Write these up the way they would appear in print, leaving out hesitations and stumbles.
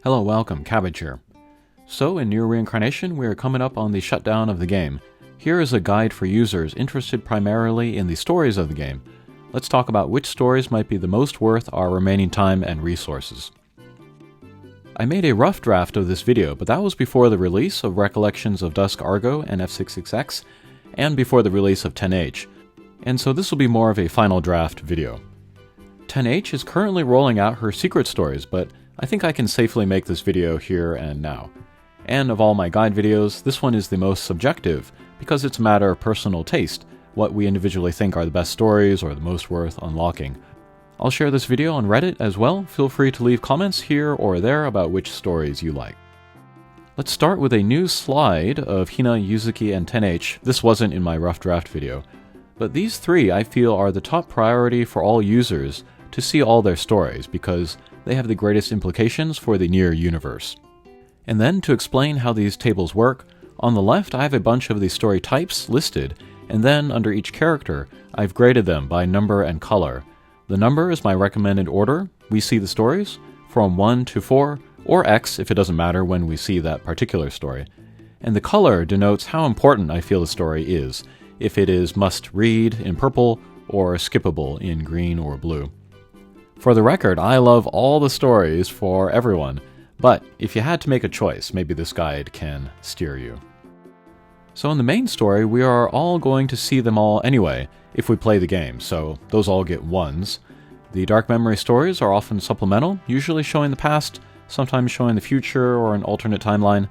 Hello, welcome, Cabbage here. So, in Nier Reincarnation, we are coming up on the shutdown of the game. Here is a guide for users interested primarily in the stories of the game. Let's talk about which stories might be the most worth our remaining time and resources. I made a rough draft of this video, but that was before the release of Recollections of Dusk Argo and F66X, and before the release of 10H, and so this will be more of a final draft video. 10H is currently rolling out her secret stories, but I think I can safely make this video here and now. And of all my guide videos, this one is the most subjective, because it's a matter of personal taste, what we individually think are the best stories or the most worth unlocking. I'll share this video on Reddit as well. Feel free to leave comments here or there about which stories you like. Let's start with a new slide of Hina, Yuzuki, and 10H. This wasn't in my rough draft video. But these three I feel are the top priority for all users to see all their stories, because they have the greatest implications for the Nier universe. And then, to explain how these tables work, on the left I have a bunch of the story types listed, and then under each character I've graded them by number and color. The number is my recommended order we see the stories, from 1 to 4, or X if it doesn't matter when we see that particular story. And the color denotes how important I feel the story is, if it is must read in purple or skippable in green or blue. For the record, I love all the stories for everyone, but if you had to make a choice, maybe this guide can steer you. So in the main story, we are all going to see them all anyway, if we play the game, so those all get 1s. The Dark Memory stories are often supplemental, usually showing the past, sometimes showing the future or an alternate timeline,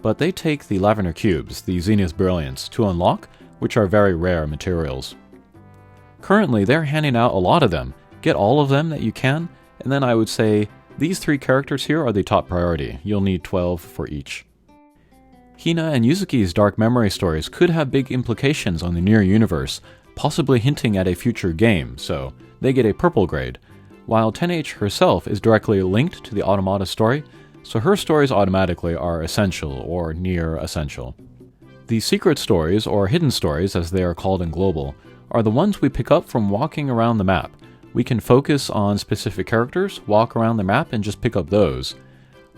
but they take the Lavender Cubes, the Zenith Brilliants, to unlock, which are very rare materials. Currently, they're handing out a lot of them. Get all of them that you can, and then I would say these three characters here are the top priority. You'll need 12 for each. Hina and Yuzuki's Dark Memory stories could have big implications on the Nier universe, possibly hinting at a future game, so they get a purple grade, while 10H herself is directly linked to the Automata story, so her stories automatically are essential or near essential. The secret stories, or hidden stories as they are called in Global, are the ones we pick up from walking around the map. We can focus on specific characters, walk around the map, and just pick up those.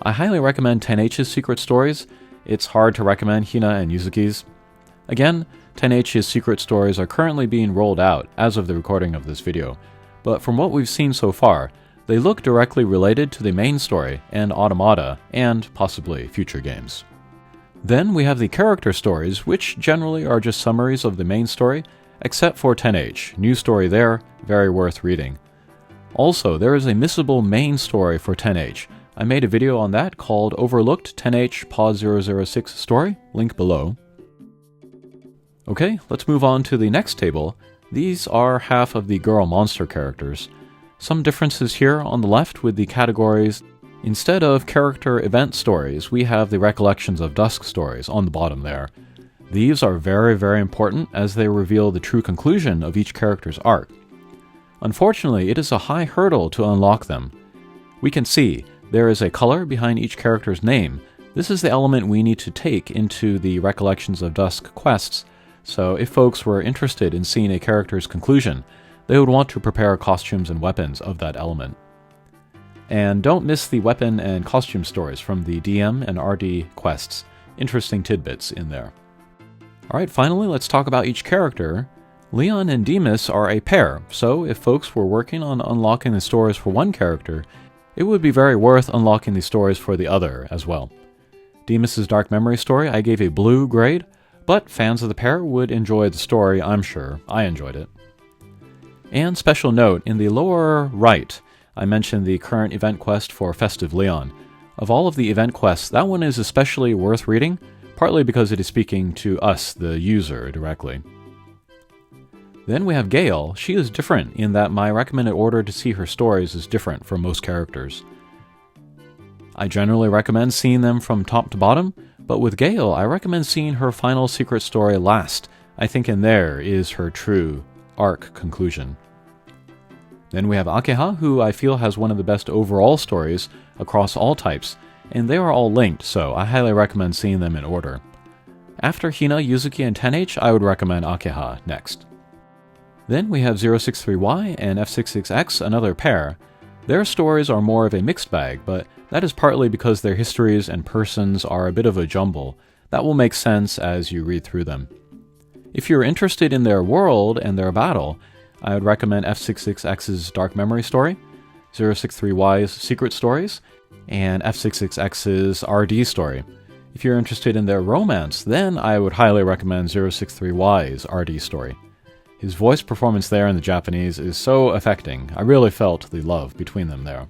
I highly recommend 10H's secret stories. It's hard to recommend Hina and Yuzuki's. Again, 10H's secret stories are currently being rolled out as of the recording of this video, but from what we've seen so far, they look directly related to the main story and Automata, and possibly future games. Then we have the character stories, which generally are just summaries of the main story, except for 10H. New story there, very worth reading. Also, there is a missable main story for 10H. I made a video on that called Overlooked 10H Pod 006 Story, link below. Okay, let's move on to the next table. These are half of the girl monster characters. Some differences here on the left with the categories. Instead of character event stories, we have the Recollections of Dusk stories on the bottom there. These are very, very important as they reveal the true conclusion of each character's arc. Unfortunately, it is a high hurdle to unlock them. We can see there is a color behind each character's name. This is the element we need to take into the Recollections of Dusk quests, so if folks were interested in seeing a character's conclusion, they would want to prepare costumes and weapons of that element. And don't miss the weapon and costume stories from the DM and RD quests. Interesting tidbits in there. Alright, finally, let's talk about each character. Leon and Demas are a pair, so if folks were working on unlocking the stories for one character, it would be very worth unlocking the stories for the other as well. Demas' Dark Memory story I gave a blue grade, but fans of the pair would enjoy the story, I'm sure. I enjoyed it. And special note, in the lower right, I mentioned the current event quest for Festive Leon. Of all of the event quests, that one is especially worth reading, partly because it is speaking to us, the user, directly. Then we have Gale. She is different in that my recommended order to see her stories is different from most characters. I generally recommend seeing them from top to bottom, but with Gale, I recommend seeing her final secret story last. I think in there is her true arc conclusion. Then we have Akeha, who I feel has one of the best overall stories across all types, and they are all linked, so I highly recommend seeing them in order. After Hina, Yuzuki, and 10H, I would recommend Akeha next. Then we have 063Y and F66X, another pair. Their stories are more of a mixed bag, but that is partly because their histories and persons are a bit of a jumble. That will make sense as you read through them. If you're interested in their world and their battle, I would recommend F66X's Dark Memory story, 063Y's Secret Stories, and F66X's RD story. If you're interested in their romance, then I would highly recommend 063Y's RD story. His voice performance there in the Japanese is so affecting. I really felt the love between them there.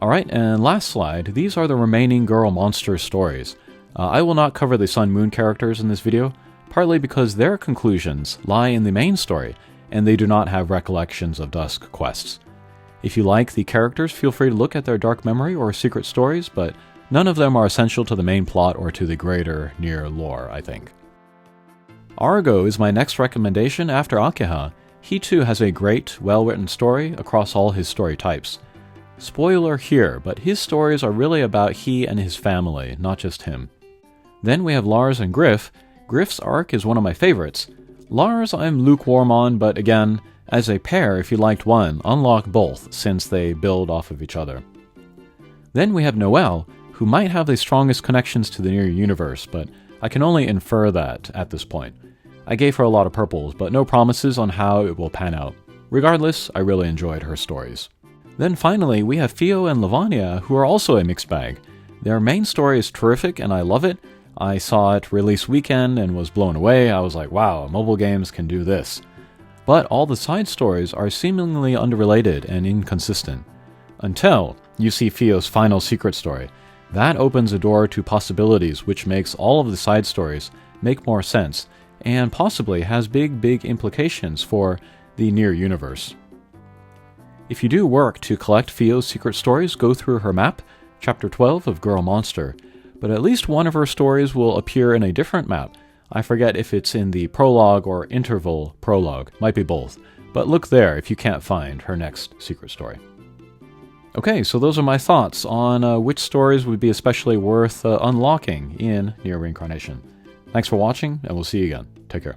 Alright, and last slide, these are the remaining Girl Monster stories. I will not cover the Sun Moon characters in this video, partly because their conclusions lie in the main story, and they do not have recollections of Dusk quests. If you like the characters, feel free to look at their Dark Memory or Secret Stories, but none of them are essential to the main plot or to the greater Nier lore, I think. Argo is my next recommendation after Akiha. He too has a great, well-written story across all his story types. Spoiler here, but his stories are really about he and his family, not just him. Then we have Lars and Griff. Griff's arc is one of my favorites. Lars I'm lukewarm on, but again, as a pair, if you liked one, unlock both, since they build off of each other. Then we have Noelle, who might have the strongest connections to the Nier universe, but I can only infer that at this point. I gave her a lot of purples, but no promises on how it will pan out. Regardless, I really enjoyed her stories. Then finally, we have Fio and Lavania, who are also a mixed bag. Their main story is terrific and I love it. I saw it release weekend and was blown away. I was like, wow, mobile games can do this. But all the side stories are seemingly unrelated and inconsistent. Until you see Fio's final secret story. That opens a door to possibilities which makes all of the side stories make more sense, and possibly has big implications for the Nier universe. If you do work to collect Fio's secret stories, go through her map, Chapter 12 of Girl Monster, but at least one of her stories will appear in a different map. I forget if it's in the prologue or interval prologue, might be both, but look there if you can't find her next secret story. Okay, so those are my thoughts on which stories would be especially worth unlocking in Nier Reincarnation. Thanks for watching, and we'll see you again. Take care.